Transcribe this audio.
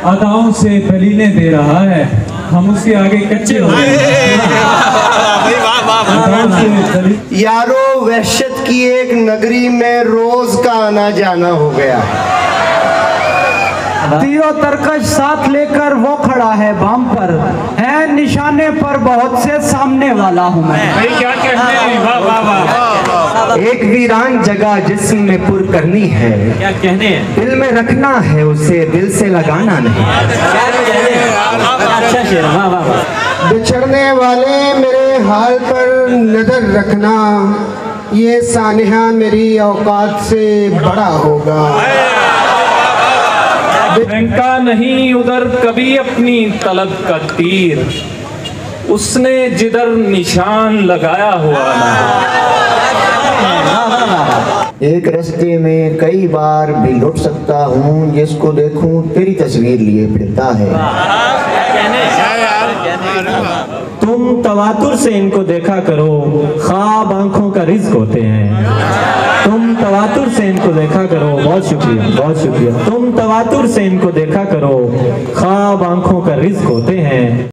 अदाओं से दलीलें दे रहा है, हम उसके आगे कच्चे हो गए। यारो वहशत की एक नगरी में रोज का आना जाना हो गया। तीरों तरकश साथ लेकर वो खड़ा है बाम पर, है निशाने पर बहुत से सामने वाला हूँ मैं। क्या कहने हैं, वाह वाह वाह। एक वीरान जगह जिस्म में पुर करनी है, क्या कहने हैं, दिल में रखना है उसे, दिल से लगाना नहीं। अच्छा शेर, वाह वाह वाह। बिछड़ने वाले मेरे हाल पर नजर रखना, ये सानिहा मेरी औकात से बड़ा होगा। फेंका नहीं उधर कभी अपनी तलब का तीर, उसने जिधर निशान लगाया हुआ ना। एक रास्ते में कई बार भी लौट सकता हूँ, जिसको देखूं तेरी तस्वीर लिए फिरता है। तुम तवातुर से इनको देखा करो, ख्वाब आंखों का रिज्क होते हैं। तुम तवातुर से इनको देखा करो, बहुत शुक्रिया बहुत शुक्रिया। तुम तवातुर से इनको देखा करो, ख्वाब आंखों का रिज्क होते हैं।